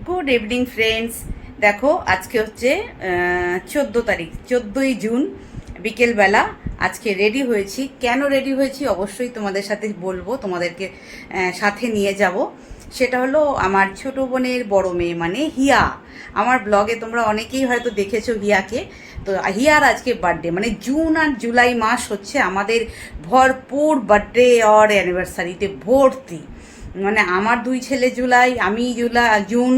Good evening friends. দেখো আজকে হচ্ছে 14 তারিখ, 14ই জুন বিকেলবেলা। আজকে রেডি হয়েছি। কেন রেডি হয়েছি অবশ্যই তোমাদের সাথে বলবো, তোমাদেরকে সাথে নিয়ে যাব। সেটা হলো আমার ছোট বোনের বড় মেয়ে মানে হিয়া। আমার ব্লগে তোমরা অনেকেই হয়তো দেখেছো হিয়াকে। তো হিয়ার আজকে বার্থডে, মানে জুন আর জুলাই মাস হচ্ছে আমাদের ভরপুর বার্থডে আর অ্যানিভার্সারিতে ভর্তি। মানে আমার দুই ছেলে জুলাই, আমি জুন,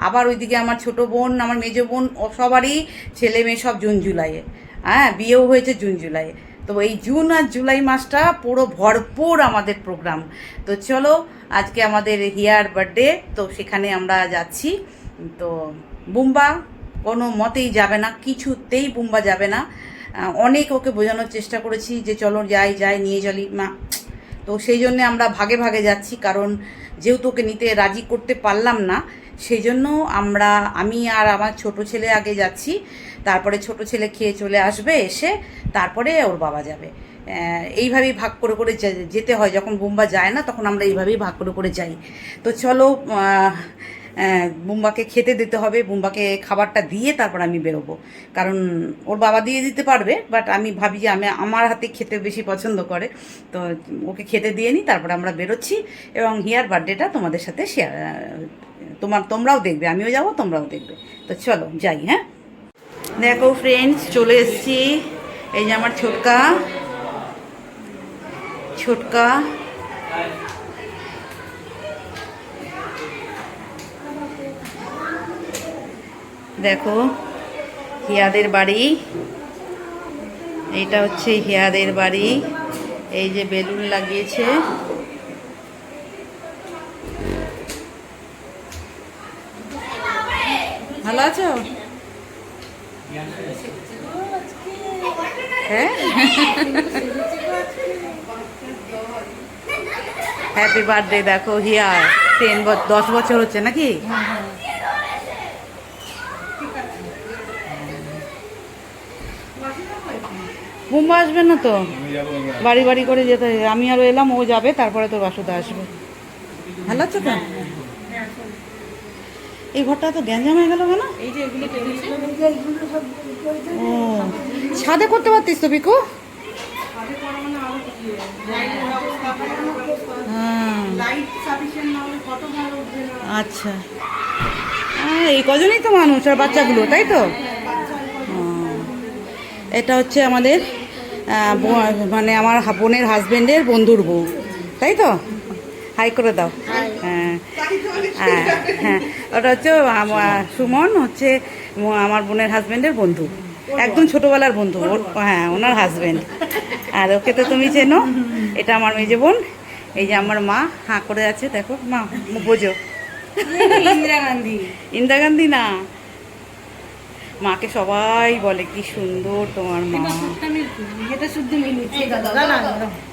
আবার ওইদিকে আমার ছোট বোন, আমার মেজো বোন, সবারই ছেলে মেয়ে সব জুন জুলাইয়ে। হ্যাঁ, বিয়েও হয়েছে জুন জুলাইয়ে। তো এই জুন আর জুলাই মাসটা পুরো ভরপুর আমাদের প্রোগ্রাম। তো চলো, আজকে আমাদের হিয়ার বার্থডে, তো সেখানে আমরা যাচ্ছি। তো বুম্বা কোনো মতেই যাবে না, কিছুতেই বুম্বা যাবে না। অনেক ওকে বোঝানোর চেষ্টা করেছি যে চলো যাই নিয়ে চলি মা। তো সেই জন্যে আমরা ভাগে ভাগে যাচ্ছি, কারণ যেহেতু ওকে নিতে রাজি করতে পারলাম না, সেই জন্য আমি আর আমার ছোট ছেলে আগে যাচ্ছি। তারপরে ছোট ছেলে খেয়ে চলে আসবে, এসে তারপরে ওর বাবা যাবে। এইভাবেই ভাগ করে করে যেতে হয়। যখন বুম্বা যায় না তখন আমরা এইভাবেই ভাগ করে করে যাই। তো চলো, বুম্বাকে খেতে দিতে হবে। বুম্বাকে খাবারটা দিয়ে তারপর আমি বেরোবো, কারণ ওর বাবা দিয়ে দিতে পারবে, বাট আমি ভাবি যে আমার হাতে খেতে বেশি পছন্দ করে। তো ওকে খেতে দিয়ে নিই, তারপর আমরা বেরোচ্ছি। এবং হিয়ার বার্থডেটা তোমাদের সাথে শেয়ার, তোমরাও দেখবে, আমিও যাব, তোমরাও দেখবে। তো চলো যাই। হ্যাঁ, দেখো ফ্রেন্ডস, চলে এসেছি। এই যে আমার ছোটকা দেখো হিয়াদের বাড়ি। এইটা হচ্ছে হিয়াদের বাড়ি। এই যে বেলুন লাগিয়েছে। ভালো আছো? হ্যাঁ, হ্যাপি বার্থডে। দেখো হিয়া 10 বছর হচ্ছে নাকি? বুম্বা আসবে না তো, বাড়ি বাড়ি করে যেতে হবে। আমি আরও এলাম, ও যাবে, তারপরে তোর বাসুদা আসবে। ভালো আছো তো? এই ঘরটা তো গ্যাঞ্জাম হয়ে গেল কেন? ও, ছাদে করতে পারতিস তো পিকু। হ্যাঁ, আচ্ছা। এই কজনই তো মানুষ আর বাচ্চাগুলো, তাই তো? এটা হচ্ছে আমাদের মানে আমার বোনের হাজবেন্ডের বন্ধুর বউ, তাই তো? হাই করে দাও। হ্যাঁ হ্যাঁ হ্যাঁ, ওটা হচ্ছে সুমন, হচ্ছে আমার বোনের হাজবেন্ডের বন্ধু, একদম ছোটোবেলার বন্ধু। হ্যাঁ, ওনার হাজবেন্ড। আর ওকে তো তুমি চেনো। এটা আমার মেজো বোন। এই যে আমার মা হাঁ করে আছে, দেখো মা, বোঝো। ইন্দিরা গান্ধী না, মাকে সবাই বলে কি সুন্দর তোমার মা।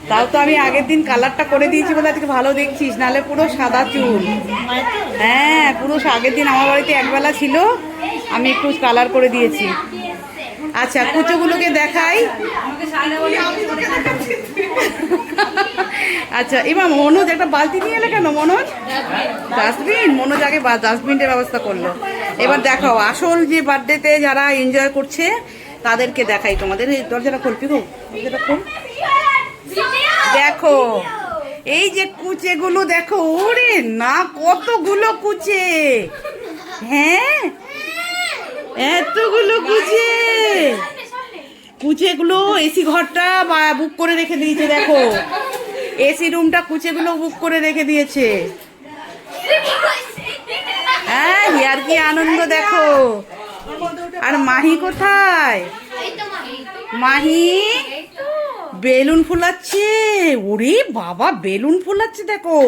তাও তো আমি আগের দিন কালারটা করে দিয়েছি বলে আজকে ভালো দেখছিস, নাহলে পুরো সাদা চুল। হ্যাঁ, পুরো আগের দিন আমার বাড়িতে একবেলা ছিল, আমি একটু কালার করে দিয়েছি। আচ্ছা, কুচোগুলোকে দেখাই। আচ্ছা, এবার মনোজ একটা বালতি নিয়ে এলে কেন মনোজ? ডাস্টবিন, মনোজ আগে ডাস্টবিনের ব্যবস্থা করলো। এবার দেখাও আসল যে বার্থডেতে যারা এনজয় করছে তাদেরকে দেখাই তোমাদের। এই দরজাটা খুলবি গো, দরজাটা খুল। দেখো এই যে কুচেগুলো দেখো, ওরে না কতগুলো কুচে। হ্যাঁ, এতগুলো কুচেগুলো এসি ঘরটা বুক করে রেখে দিয়েছে। দেখো এসি রুমটা কুচেগুলো বুক করে রেখে দিয়েছে। হ্যাঁ, হিয়ার কি আনন্দ দেখো। আর মাহি কোথায়? মাহি বেলুন ফুলাচ্ছে। ওরে বাবা, বেলুন ফুলাচ্ছে দেখো।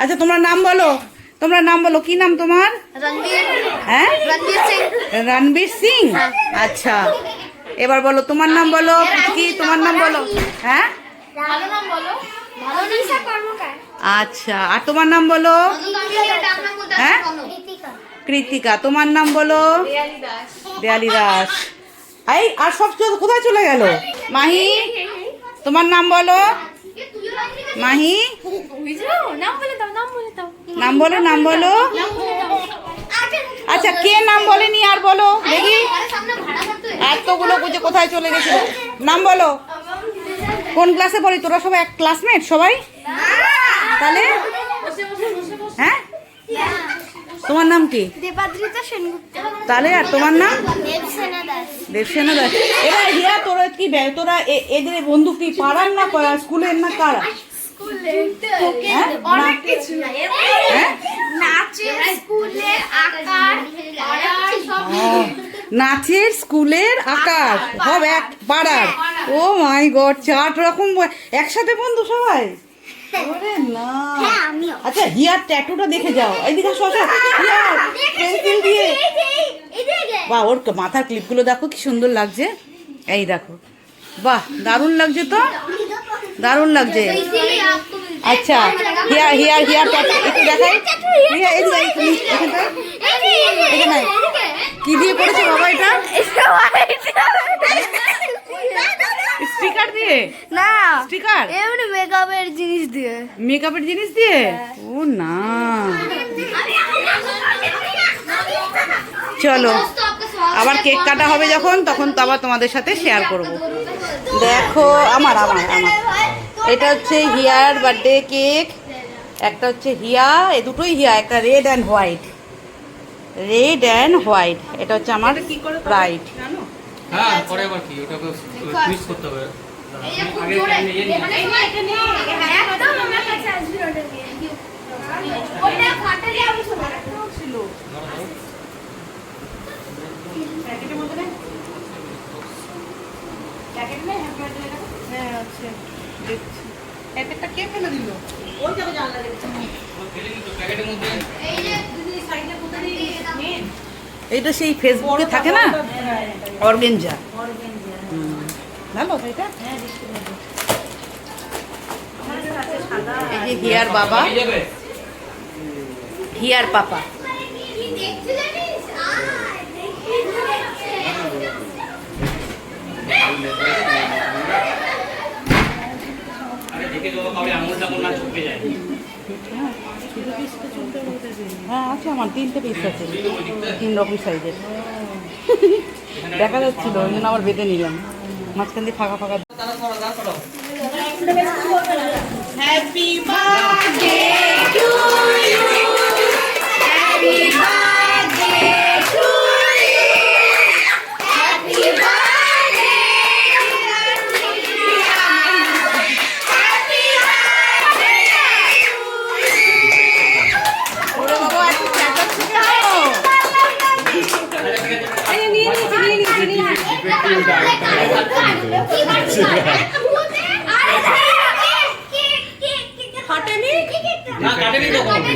আচ্ছা, তোমার নাম বলো, কি নাম তোমার? হ্যাঁ, রণবীর সিং। আচ্ছা, এবার বলো তোমার নাম বলো। কি তোমার নাম বলো? হ্যাঁ, আচ্ছা, আর তোমার নাম বলো? হ্যাঁ, কৃতিকা। তোমার নাম বলো? দেয়ালি দাস। এই আর সব কোথায় চলে গেল? মাহি, তোমার নাম বলো। মাহি, নাম বলো, নাম বলো। আচ্ছা, কে নাম বলেনি আর বলো দেখি। এতগুলো বুঝে কোথায় চলে গেছিল? নাম বলো। কোন ক্লাসে পড়ি তোরা? সবাই এক ক্লাসমেট সবাই? তাহলে হ্যাঁ, তোমার নাম কি? দেবাদ্রিতা সেনগুপ্ত। তাহলে আর তোমার নাম? দেবসেনা দাস। দেবসেনা দাস। এবার হিয়া তোরা কি তোরা এদের বন্ধু কি পাড়ার না স্কুলের না কারা? হ্যাঁ? অনেক কিছু। হ্যাঁ? নাচের, স্কুলের, আঁকার, পড়ার সব। নাচের, স্কুলের, আঁকার সব এক পাড়ার। ও মাই গড, 4 রকম একসাথে বন্ধু সবাই। ওরে না। হ্যাঁ, আমিও। আচ্ছা, হিয়ার ট্যাটুটা দেখে যাও। এইদিকে আসো, আসো। হিয়ার পেন্সিল দিয়ে। বাহ, ওর মাথার ক্লিপগুলো দেখো কি সুন্দর লাগছে। এই দেখো, বাহ দারুণ লাগছে তো, দারুণ লাগছে। আচ্ছা, হিয়ার হিয়ার হিয়ার ট্যাটু একটু দেখাই। হিয়া এখানে কি দিয়ে করেছে বাবা এটা? স্টিকার দিয়ে না, স্টিকার এমনি মেকআপের জিনিস দিয়ে। মেকআপের জিনিস দিয়ে? ও না, চলো আবার কেক কাটা হবে যখন, তখন তো আবার তোমাদের সাথে শেয়ার করব। দেখো আমার আমার আমার এটা হচ্ছে হিয়ার বার্থডে কেক। একটা হচ্ছে হিয়া, এই দুটোই হিয়া, একটা red and white, red and white. এটা হচ্ছে আমার ব্রাইড। হ্যাঁ, পরে আবার কি ওটাকে টুইস্ট করতে হবে। আগে নিয়ে নিই। একদম আমার কাছে আসবি ওটা দিয়ে। ওটা ফাটালে আমি শোনা ছিল। প্যাকেটের মধ্যে নেই? প্যাকেট নেই? হ্যাঁ আছে, দেখছি। প্যাকেটটা কে ফেলে দিল? ওই যাবে জানলা দেখছি। প্যাকেটের মধ্যে এই যে দিদি সাইডে কোথায় নিয়ে এইটা সেই ফেসবুকে থাকে না, অর্গেঞ্জা। ভালো এটা। এই যে হিয়ার বাবা, হয়ে যাবে। হিয়ার পাপা। কি দেখতে জানিস? আরে দেখে যাও, কাউরে আঙুলটা কোন না চুপে যায়। হ্যাঁ আছে, আমার 3টে পিস আছে, 3 রকম সাইজের। দেখা যাচ্ছিল, ওই জন্য আবার বেঁধে নিলাম। মাঝখান দিয়ে ফাঁকা ফাঁকা। Happy birthday to you, happy birthday to you, happy birthday, happy birthday. ওরে বাবা, এত চেঁচাচ্ছিস কেন? না, কাটেনি তো কোনো।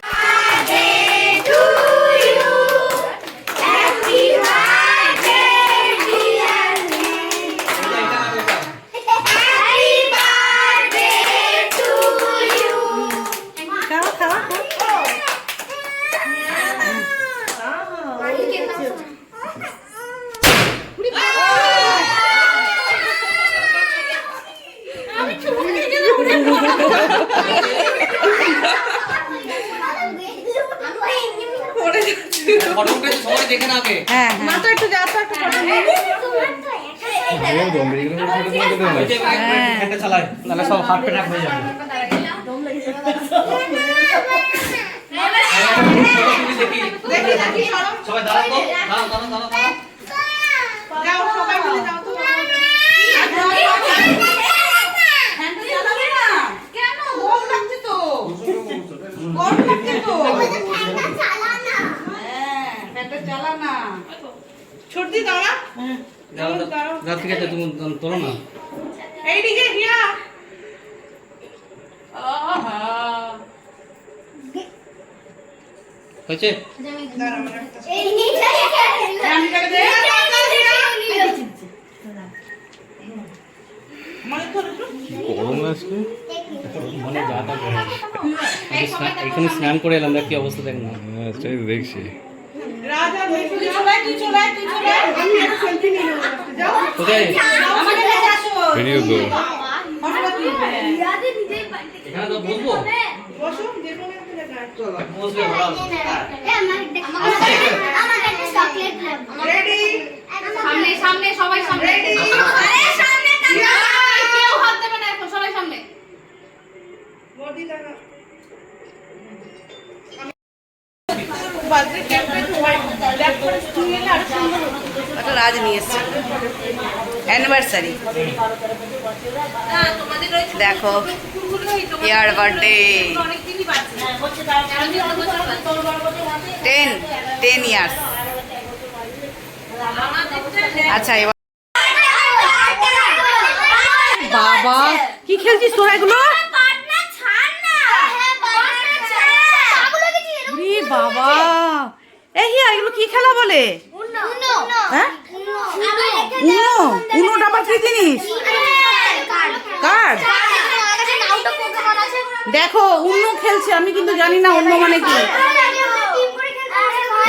ফটো উঠে সবাই দেখে নাবে। হ্যাঁ মাথা একটু যা, একটু ফটো নিয়ে একটা চালাই, নাহলে সব হাত পেটা হয়ে যাবে। দেখি দেখি সরো। সবাই দাঁড়াও তো, দাঁড়াও দাঁড়াও দাঁড়াও দাঁড়াও। যাও সবাই মিলে যাও তো। ফ্যানটা চালাবে না কেন? গরম লাগছে তো, গরম লাগছে তো। হ্যাঁ, ফ্যানটা চালা না। ছুটি দাও না। যাও, যাও, ঠিক আছে, তুমি তোলো না। এইদিকে হিয়া। আহা, হয়েছে? আমি কাকে দে। আমাকে ধরো তো। গরম আজকে মনে যা তা করে। এখানে স্নান করে এলাম, দেখ কি অবস্থা দেখ না। হ্যাঁ সেটাই তো দেখছি। রাজা তুই চলাই, তুই চলাই, তুই চলাই। আমি একটা সেলফি নিয়ে নেব। যাও। কোথায়? আমাকে কাছে আসো। ভিডিও তো ফটোটা তুলবে। এখানে তো বসবো। বসো, যে কোনো একটা জায়গায়। বসবে বলো আমার একটা চকলেট রেডি সামনে সামনে সবাই সামনে আরে সামনে কেউ হাত দেবে না এখন সবাই সামনে একটা রাজ নিয়ে এসছে অ্যানিভার্সারি দেখো ইয়ার বার্থডে 10 ইয়ার্স আচ্ছা এবার বাবা কি খেলছিস তোরা এগুলো পার্টনার ছাড় না পার্টনার ছাড় রে বাবা এই হিয়া এগুলো কি খেলা বলে উনো হ্যাঁ উনো উনোটা আবার কি জিনিস কার্ড দেখো উনো খেলছে আমি কিন্তু জানি না উনো মানে কি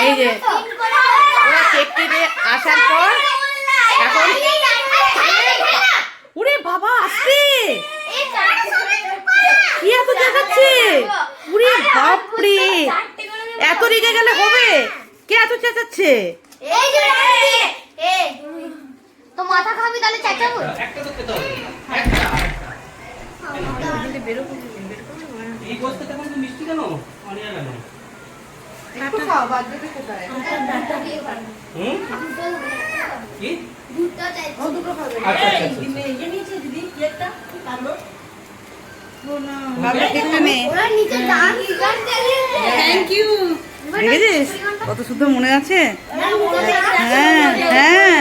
এই যে ওরা কেক কেটে আসার পর এখন ওরে বাবা আসছে কি এত চেঁচাচ্ছে ওরে বাপরে এত রেগে গেলে হবে কে এত চেঁচাচ্ছে তো মাথা খাবি তাহলে চেঁচাবো একটা তো খেতে হবে একটা এই বসতে তখন তো মিষ্টি কেন অনিয়া কেন হুম কি আচ্ছা আচ্ছা বাবা কেকটা নে ওরা নিচে ডান্স থ্যাংক ইউ দেখেছিস কত শুদ্ধ মনে আছে হ্যাঁ হ্যাঁ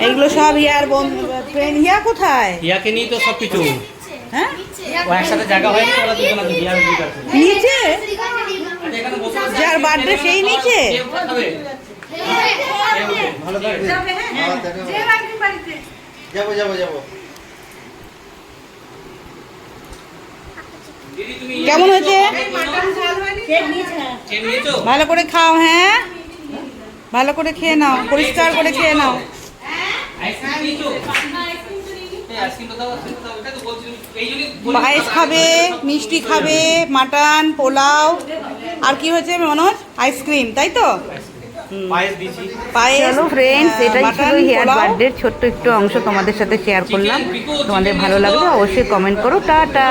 এইগুলো সব ইয়ার বন্ধু ফ্রেন্ড ইয়া কোথায় ইয়াকে নিয়ে তো সব কিছু হ্যাঁ ও একসাথে জায়গা হয়নি ওরা দুজন আছে বিয়ার দুই আছে নিচে আচ্ছা এখানে বসে বসে যার বার্থডে সেই নিচে কেউ খাবে ভালো থাকবে যাবো যাবো যাবো দিদি তুমি কেমন হয়েছে খেয়ে নিয়েছো ভালো করে খাও হ্যাঁ ভালো করে খেয়ে নাও পরিষ্কার করে খেয়ে নাও আইসক্রিম নিয়েছো এই আইসক্রিমটা দাও আইসক্রিমটা দাও এটা তো বলছিলাম এই জন্যই পায়েস খাবে মিষ্টি খাবে মাটন পোলাও আর কি হয়েছে মনোজ আইসক্রিম তাই তো পায়েস দিয়েছি পায়েস চলো ফ্রেন্ডস এটাই ছিল মাটন, হেয়ার পোলাও। বার্থডের ছোট্ট একটু অংশ তোমাদের সাথে শেয়ার করলাম তোমাদের ভালো লাগলে অবশ্যই কমেন্ট করো টাটা